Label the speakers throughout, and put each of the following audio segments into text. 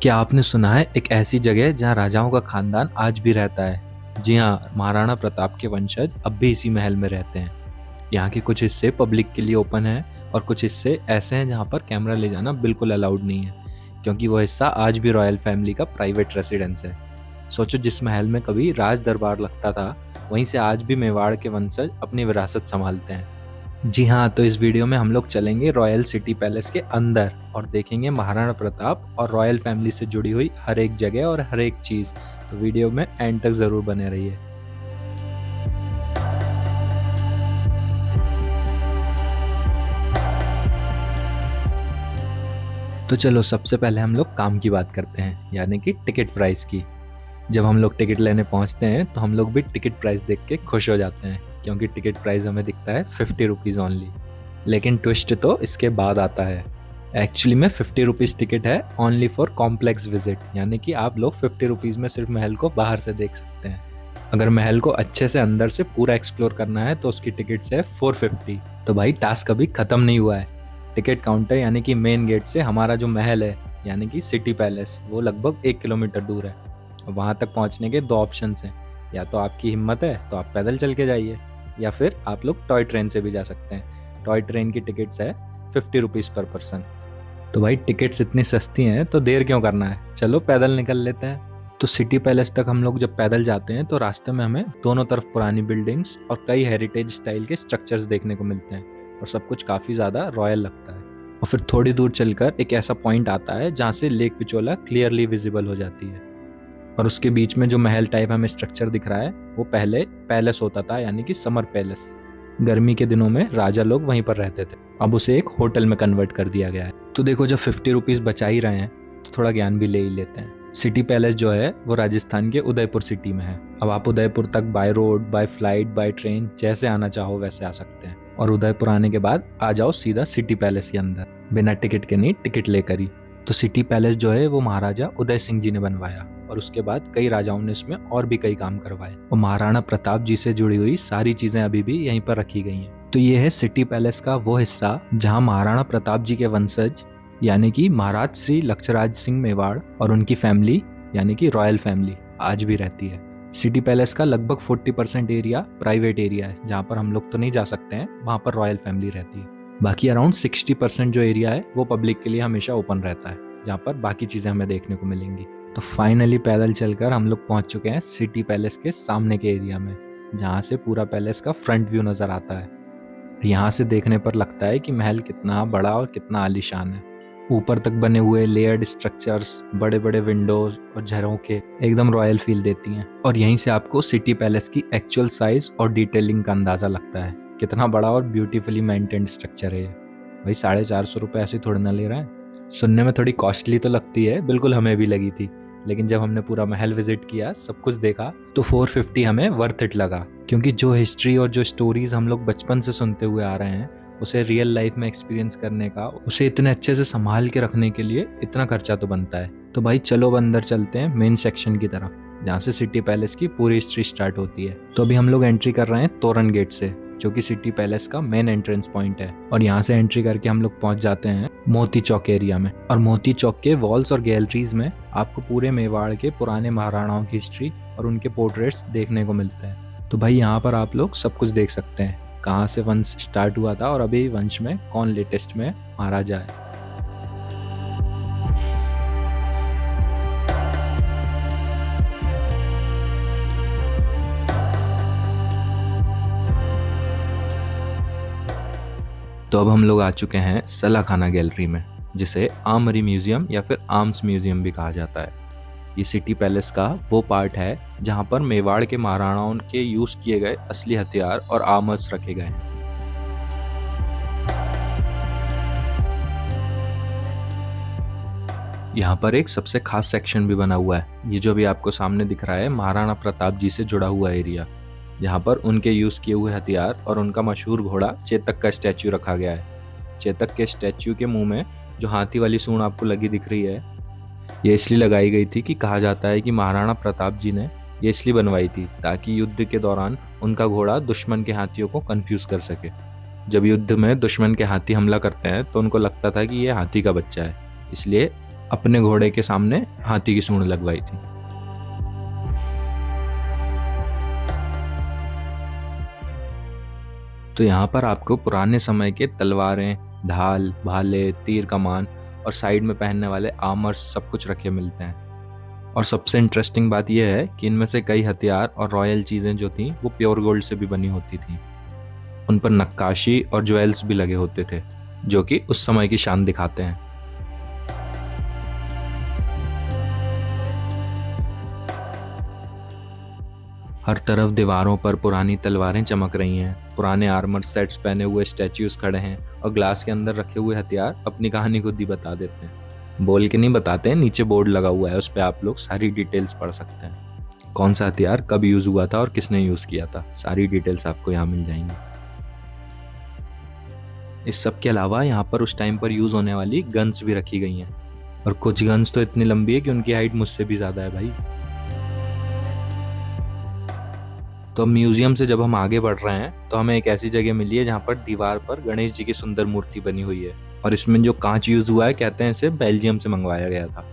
Speaker 1: क्या आपने सुना है एक ऐसी जगह जहां राजाओं का खानदान आज भी रहता है? जी हाँ, महाराणा प्रताप के वंशज अब भी इसी महल में रहते हैं। यहाँ के कुछ हिस्से पब्लिक के लिए ओपन हैं और कुछ हिस्से ऐसे हैं जहाँ पर कैमरा ले जाना बिल्कुल अलाउड नहीं है, क्योंकि वो हिस्सा आज भी रॉयल फैमिली का प्राइवेट रेसिडेंस है। सोचो, जिस महल में कभी राज दरबार लगता था, वहीं से आज भी मेवाड़ के वंशज अपनी विरासत संभालते हैं। जी हाँ, तो इस वीडियो में हम लोग चलेंगे रॉयल सिटी पैलेस के अंदर और देखेंगे महाराणा प्रताप और रॉयल फैमिली से जुड़ी हुई हर एक जगह और हर एक चीज़। तो वीडियो में एंड तक ज़रूर बने रहिए। तो चलो, सबसे पहले हम लोग काम की बात करते हैं, यानी कि टिकट प्राइस की। जब हम लोग टिकट लेने पहुंचते हैं तो हम लोग भी टिकट प्राइस देख के खुश हो जाते हैं, क्योंकि टिकट प्राइस हमें दिखता है 50 रुपीज़ ओनली। लेकिन ट्विस्ट तो इसके बाद आता है। एक्चुअली में 50 रुपीज़ टिकट है ओनली फॉर कॉम्प्लेक्स विजिट, यानी कि आप लोग 50 रुपीज़ में सिर्फ महल को बाहर से देख सकते हैं। अगर महल को अच्छे से अंदर से पूरा एक्सप्लोर करना है तो उसकी टिकट है 450। तो भाई, टास्क अभी ख़त्म नहीं हुआ है। टिकट काउंटर यानी कि मेन गेट से हमारा जो महल है यानी कि सिटी पैलेस, वो लगभग 1 किलोमीटर दूर है। वहाँ तक पहुँचने के 2 ऑप्शंस हैं। या तो आपकी हिम्मत है तो आप पैदल चल के जाइए, या फिर आप लोग टॉय ट्रेन से भी जा सकते हैं। टॉय ट्रेन की टिकट्स है 50 रुपीज़ पर पर्सन। तो भाई, टिकट्स इतनी सस्ती हैं तो देर क्यों करना है, चलो पैदल निकल लेते हैं। तो सिटी पैलेस तक हम लोग जब पैदल जाते हैं तो रास्ते में हमें दोनों तरफ पुरानी बिल्डिंग्स और कई हेरिटेज स्टाइल के स्ट्रक्चर्स देखने को मिलते हैं, और सब कुछ काफ़ी ज़्यादा रॉयल लगता है। और फिर थोड़ी दूर चलकर एक ऐसा पॉइंट आता है जहाँ से लेक पिचोला क्लियरली विजिबल हो जाती है। और उसके बीच में जो महल टाइप हमें स्ट्रक्चर दिख रहा है वो पहले पैलेस होता था, यानी कि समर पैलेस। गर्मी के दिनों में राजा लोग वहीं पर रहते थे। अब उसे एक होटल में कन्वर्ट कर दिया गया है। तो देखो, जब 50 रुपीज़ बचा ही रहे हैं तो थोड़ा ज्ञान भी ले ही लेते हैं। सिटी पैलेस जो है वो राजस्थान के उदयपुर सिटी में है। अब आप उदयपुर तक by road, by flight, by train जैसे आना चाहो वैसे आ सकते हैं। और उदयपुर आने के बाद आ जाओ सीधा सिटी पैलेस के अंदर, बिना टिकट के नहीं, टिकट लेकर ही। तो सिटी पैलेस जो है वो महाराजा उदय सिंह जी ने बनवाया, और उसके बाद कई राजाओं ने इसमें और भी कई काम करवाए। और महाराणा प्रताप जी से जुड़ी हुई सारी चीजें अभी भी यहीं पर रखी गई हैं। तो ये है सिटी पैलेस का वो हिस्सा जहां महाराणा प्रताप जी के वंशज यानी कि महाराज श्री लक्षराज सिंह मेवाड़ और उनकी फैमिली यानी कि रॉयल फैमिली आज भी रहती है। सिटी पैलेस का लगभग 40% एरिया प्राइवेट एरिया है, जहाँ पर हम लोग तो नहीं जा सकते हैं, वहाँ पर रॉयल फैमिली रहती है। बाकी अराउंड 60% जो एरिया है वो पब्लिक के लिए हमेशा ओपन रहता है, जहाँ पर बाकी चीज़ें हमें देखने को मिलेंगी। तो फाइनली पैदल चलकर हम लोग पहुँच चुके हैं सिटी पैलेस के सामने के एरिया में, जहाँ से पूरा पैलेस का फ्रंट व्यू नज़र आता है। यहाँ से देखने पर लगता है कि महल कितना बड़ा और कितना आलीशान है। ऊपर तक बने हुए लेयर्ड स्ट्रक्चर्स, बड़े बड़े विंडोज और झरोखे एकदम रॉयल फील देती हैं। और यहीं से आपको सिटी पैलेस की एक्चुअल साइज और डिटेलिंग का अंदाज़ा लगता है, कितना बड़ा और ब्यूटीफुली मेंटेन्ड स्ट्रक्चर है ये। भाई, 450 रुपये ऐसे थोड़ी ना ले रहा है। सुनने में थोड़ी कॉस्टली तो लगती है, बिल्कुल हमें भी लगी थी, लेकिन जब हमने पूरा महल विजिट किया, सब कुछ देखा, तो 450 हमें वर्थ इट लगा। क्योंकि जो हिस्ट्री और जो स्टोरीज हम लोग बचपन से सुनते हुए आ रहे हैं, उसे रियल लाइफ में एक्सपीरियंस करने का, उसे इतने अच्छे से संभाल के रखने के लिए इतना खर्चा तो बनता है। तो भाई चलो, अब अंदर चलते हैं मेन सेक्शन की तरफ, जहाँ से सिटी पैलेस की पूरी हिस्ट्री स्टार्ट होती है। तो अभी हम लोग एंट्री कर रहे हैं तोरण गेट से, जो कि सिटी पैलेस का मेन एंट्रेंस पॉइंट है। और यहाँ से एंट्री करके हम लोग पहुँच जाते हैं मोती चौक एरिया में। और मोती चौक के वॉल्स और गैलरीज में आपको पूरे मेवाड़ के पुराने महाराणाओं की हिस्ट्री और उनके पोर्ट्रेट्स देखने को मिलते हैं। तो भाई, यहाँ पर आप लोग सब कुछ देख सकते हैं, कहाँ से वंश स्टार्ट हुआ था और अभी वंश में कौन लेटेस्ट में महाराजा है। तो अब हम लोग आ चुके हैं सलाखाना गैलरी में, जिसे आर्मरी म्यूजियम या फिर आर्म्स म्यूजियम भी कहा जाता है। ये सिटी पैलेस का वो पार्ट है जहाँ पर मेवाड़ के महाराणाओं के यूज किए गए असली हथियार और आर्मर्स रखे गए हैं। यहाँ पर एक सबसे खास सेक्शन भी बना हुआ है। ये जो भी आपको सामने दिख रहा है महाराणा प्रताप जी से जुड़ा हुआ एरिया, जहाँ पर उनके यूज किए हुए हथियार और उनका मशहूर घोड़ा चेतक का स्टैच्यू रखा गया है। चेतक के स्टैच्यू के मुंह में जो हाथी वाली सूंड आपको लगी दिख रही है, ये इसलिए लगाई गई थी कि कहा जाता है कि महाराणा प्रताप जी ने ये इसलिए बनवाई थी ताकि युद्ध के दौरान उनका घोड़ा दुश्मन के हाथियों को कंफ्यूज कर सके। जब युद्ध में दुश्मन के हाथी हमला करते हैं तो उनको लगता था कि ये हाथी का बच्चा है, इसलिए अपने घोड़े के सामने हाथी की सूंड लगवाई थी। तो यहाँ पर आपको पुराने समय के तलवारें, ढाल, भाले, तीर कमान और साइड में पहनने वाले आर्मर्स सब कुछ रखे मिलते हैं। और सबसे इंटरेस्टिंग बात यह है कि इनमें से कई हथियार और रॉयल चीज़ें जो थी वो प्योर गोल्ड से भी बनी होती थी। उन पर नक्काशी और ज्वेल्स भी लगे होते थे जो कि उस समय की शान दिखाते हैं। हर तरफ दीवारों पर पुरानी तलवारें चमक रही हैं, पुराने आर्मर सेट्स पहने हुए स्टैच्यूज खड़े हैं और ग्लास के अंदर रखे हुए हथियार अपनी कहानी खुद ही बता देते हैं। बोल के नहीं बताते हैं, नीचे बोर्ड लगा हुआ है, उस पर आप लोग सारी डिटेल्स पढ़ सकते हैं। कौन सा हथियार कब यूज हुआ था और किसने यूज किया था, सारी डिटेल्स आपको यहाँ मिल जाएंगी। इस सब के अलावा यहाँ पर उस टाइम पर यूज होने वाली गन्स भी रखी गई हैं, और कुछ गन्स तो इतनी लंबी है कि उनकी हाइट मुझसे भी ज्यादा है भाई। तो अब म्यूजियम से जब हम आगे बढ़ रहे हैं तो हमें एक ऐसी जगह मिली है जहाँ पर दीवार पर गणेश जी की सुंदर मूर्ति बनी हुई है, और इसमें जो कांच यूज हुआ है कहते हैं इसे बेल्जियम से मंगवाया गया था।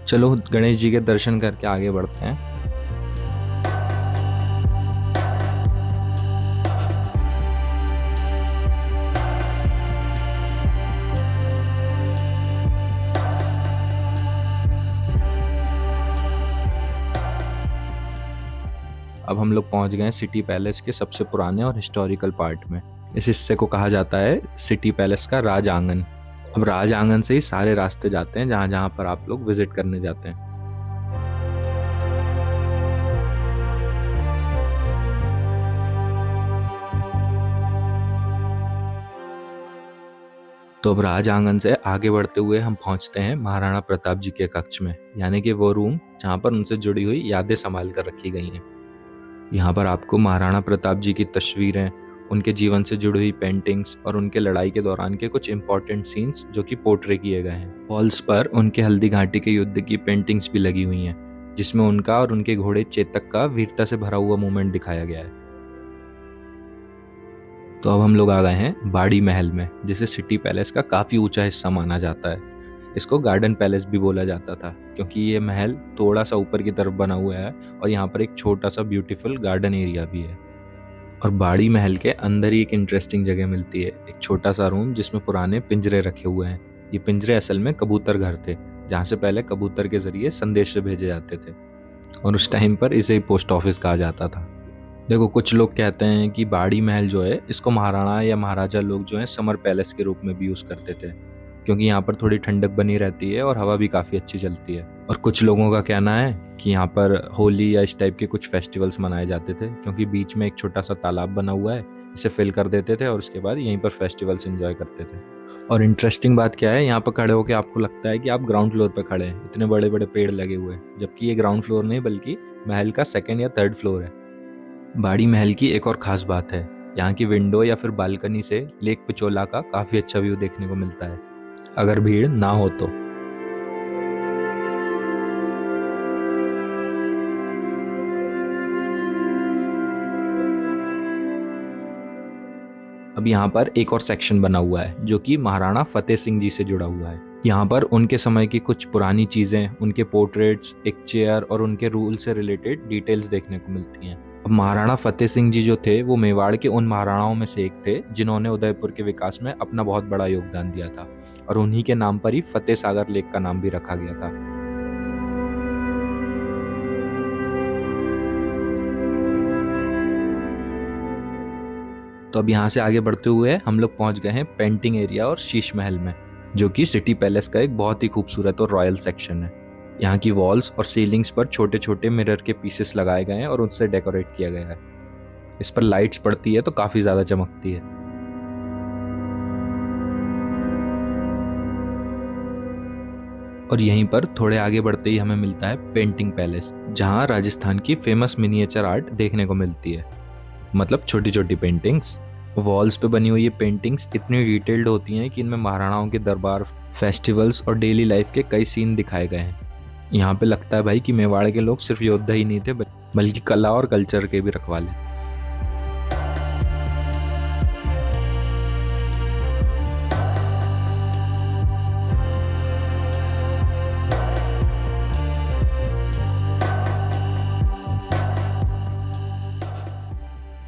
Speaker 1: चलो गणेश जी के दर्शन करके आगे बढ़ते हैं। अब हम लोग पहुंच गए सिटी पैलेस के सबसे पुराने और हिस्टोरिकल पार्ट में। इस हिस्से को कहा जाता है सिटी पैलेस का राज आंगन। अब राज आंगन से ही सारे रास्ते जाते हैं जहां जहां पर आप लोग विजिट करने जाते हैं। तो अब राज आंगन से आगे बढ़ते हुए हम पहुंचते हैं महाराणा प्रताप जी के कक्ष में, यानी कि वो रूम जहां पर उनसे जुड़ी हुई यादें संभाल कर रखी गई हैं। यहाँ पर आपको महाराणा प्रताप जी की तस्वीरें, उनके जीवन से जुड़ी हुई पेंटिंग्स और उनके लड़ाई के दौरान के कुछ इंपॉर्टेंट सीन्स जो कि पोर्ट्रे किए गए हैं। वॉल्स पर उनके हल्दी घाटी के युद्ध की पेंटिंग्स भी लगी हुई हैं, जिसमें उनका और उनके घोड़े चेतक का वीरता से भरा हुआ मूवमेंट दिखाया गया है। तो अब हम लोग आ गए हैं बाड़ी महल में, जिसे सिटी पैलेस का काफी ऊंचा हिस्सा माना जाता है। इसको गार्डन पैलेस भी बोला जाता था क्योंकि ये महल थोड़ा सा ऊपर की तरफ बना हुआ है और यहाँ पर एक छोटा सा ब्यूटीफुल गार्डन एरिया भी है। और बाड़ी महल के अंदर ही एक इंटरेस्टिंग जगह मिलती है, एक छोटा सा रूम जिसमें पुराने पिंजरे रखे हुए हैं। ये पिंजरे असल में कबूतर घर थे, जहाँ से पहले कबूतर के जरिए संदेश से भेजे जाते थे, और उस टाइम पर इसे ही पोस्ट ऑफिस कहा जाता था। देखो, कुछ लोग कहते हैं कि बाड़ी महल जो है इसको महाराणा या महाराजा लोग जो है समर पैलेस के रूप में भी यूज करते थे, क्योंकि यहाँ पर थोड़ी ठंडक बनी रहती है और हवा भी काफ़ी अच्छी चलती है। और कुछ लोगों का कहना है कि यहाँ पर होली या इस टाइप के कुछ फेस्टिवल्स मनाए जाते थे, क्योंकि बीच में एक छोटा सा तालाब बना हुआ है, इसे फिल कर देते थे और उसके बाद यहीं पर फेस्टिवल्स एंजॉय करते थे। और इंटरेस्टिंग बात क्या है, यहाँ पर खड़े होकर आपको लगता है कि आप ग्राउंड फ्लोर पर खड़े हैं, इतने बड़े बड़े पेड़ लगे हुए हैं, जबकि ये ग्राउंड फ्लोर नहीं बल्कि महल का सेकेंड या थर्ड फ्लोर है। बाड़ी महल की एक और खास बात है, यहाँ की विंडो या फिर बालकनी से लेक पिचोला का काफ़ी अच्छा व्यू देखने को मिलता है, अगर भीड़ ना हो तो। अब यहाँ पर एक और सेक्शन बना हुआ है जो कि महाराणा फतेह सिंह जी से जुड़ा हुआ है। यहाँ पर उनके समय की कुछ पुरानी चीजें, उनके पोर्ट्रेट्स, एक चेयर और उनके रूल से रिलेटेड डिटेल्स देखने को मिलती हैं। अब महाराणा फतेह सिंह जी जो थे वो मेवाड़ के उन महाराणाओं में से एक थे जिन्होंने उदयपुर के विकास में अपना बहुत बड़ा योगदान दिया था, और उन्हीं के नाम पर ही फतेह सागर लेक का नाम भी रखा गया था। तो अब यहाँ से आगे बढ़ते हुए हम लोग पहुंच गए हैं पेंटिंग एरिया और शीश महल में, जो कि सिटी पैलेस का एक बहुत ही खूबसूरत और रॉयल सेक्शन है। यहाँ की वॉल्स और सीलिंग्स पर छोटे छोटे मिरर के पीसेस लगाए गए हैं और उनसे डेकोरेट किया गया है। इस पर लाइट्स पड़ती है तो काफी ज्यादा चमकती है। और यहीं पर थोड़े आगे बढ़ते ही हमें मिलता है पेंटिंग पैलेस, जहाँ राजस्थान की फेमस मिनिएचर आर्ट देखने को मिलती है, मतलब छोटी छोटी पेंटिंग्स। वॉल्स पे बनी हुई ये पेंटिंग्स इतनी डिटेल्ड होती हैं कि इनमें महाराणाओं के दरबार, फेस्टिवल्स और डेली लाइफ के कई सीन दिखाए गए हैं। यहाँ पे लगता है भाई कि मेवाड़ के लोग सिर्फ योद्धा ही नहीं थे बल्कि कला और कल्चर के भी रखवाले।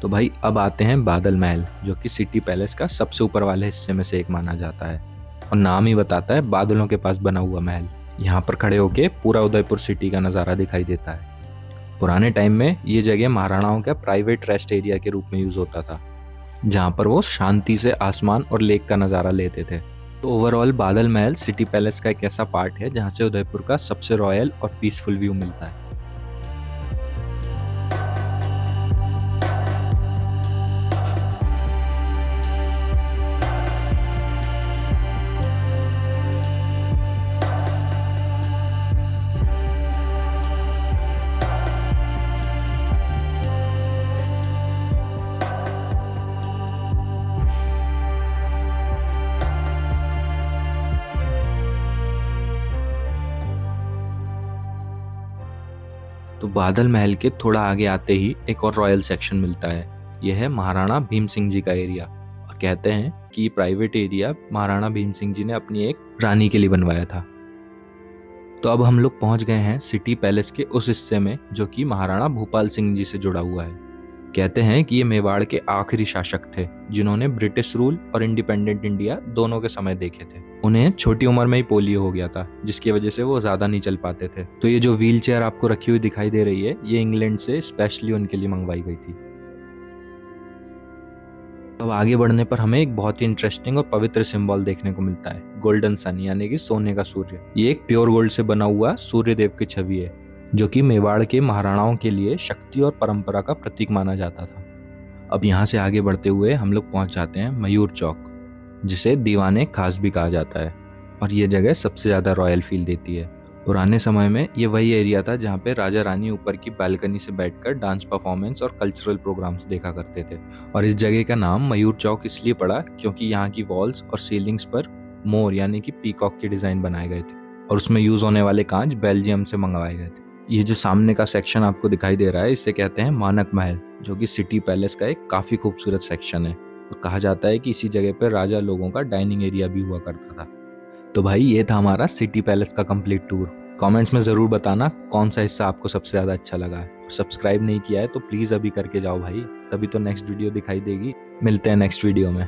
Speaker 1: तो भाई अब आते हैं बादल महल, जो कि सिटी पैलेस का सबसे ऊपर वाले हिस्से में से एक माना जाता है और नाम ही बताता है बादलों के पास बना हुआ महल। यहाँ पर खड़े होके पूरा उदयपुर सिटी का नज़ारा दिखाई देता है। पुराने टाइम में ये जगह महाराणाओं का प्राइवेट रेस्ट एरिया के रूप में यूज होता था, जहाँ पर वो शांति से आसमान और लेक का नज़ारा लेते थे। तो ओवरऑल बादल महल सिटी पैलेस का एक ऐसा पार्ट है जहाँ से उदयपुर का सबसे रॉयल और पीसफुल व्यू मिलता है। तो बादल महल के थोड़ा आगे आते ही एक और रॉयल सेक्शन मिलता है। यह है महाराणा भीम सिंह जी का एरिया, और कहते हैं कि ये प्राइवेट एरिया महाराणा भीम सिंह जी ने अपनी एक रानी के लिए बनवाया था। तो अब हम लोग पहुंच गए हैं सिटी पैलेस के उस हिस्से में जो कि महाराणा भूपाल सिंह जी से जुड़ा हुआ है। कहते हैं कि ये मेवाड़ के आखिरी शासक थे जिन्होंने ब्रिटिश रूल और इंडिपेंडेंट इंडिया दोनों के समय देखे थे। उन्हें छोटी उम्र में ही पोलियो हो गया था, जिसकी वजह से वो ज्यादा नहीं चल पाते थे। तो ये जो व्हील चेयर आपको रखी हुई दिखाई दे रही है, ये इंग्लैंड से स्पेशली उनके लिए मंगवाई गई थी। अब आगे बढ़ने पर हमें एक बहुत ही इंटरेस्टिंग और पवित्र सिंबल देखने को मिलता है, गोल्डन सन, यानी कि सोने का सूर्य। ये एक प्योर गोल्ड से बना हुआ सूर्य देव की छवि है, जो कि मेवाड़ के महाराणाओं के लिए शक्ति और परंपरा का प्रतीक माना जाता था। अब यहाँ से आगे बढ़ते हुए हम लोग पहुंच जाते हैं मयूर चौक, जिसे दीवाने खास भी कहा जाता है, और ये जगह सबसे ज्यादा रॉयल फील देती है। पुराने समय में ये वही एरिया था जहाँ पे राजा रानी ऊपर की बालकनी से बैठकर डांस परफॉर्मेंस और कल्चरल प्रोग्राम्स देखा करते थे। और इस जगह का नाम मयूर चौक इसलिए पड़ा क्योंकि यहाँ की वॉल्स और सीलिंग्स पर मोर यानी कि पीकॉक के डिजाइन बनाए गए थे, और उसमें यूज होने वाले कांच बेल्जियम से मंगवाए गए थे। ये जो सामने का सेक्शन आपको दिखाई दे रहा है, इसे कहते हैं मानक महल, जो कि सिटी पैलेस का एक काफी खूबसूरत सेक्शन है। तो कहा जाता है कि इसी जगह पर राजा लोगों का डाइनिंग एरिया भी हुआ करता था। तो भाई ये था हमारा सिटी पैलेस का कंप्लीट टूर। कमेंट्स में ज़रूर बताना कौन सा हिस्सा आपको सबसे ज़्यादा अच्छा लगा है। सब्सक्राइब नहीं किया है तो प्लीज़ अभी करके जाओ भाई, तभी तो नेक्स्ट वीडियो दिखाई देगी। मिलते हैं नेक्स्ट वीडियो में।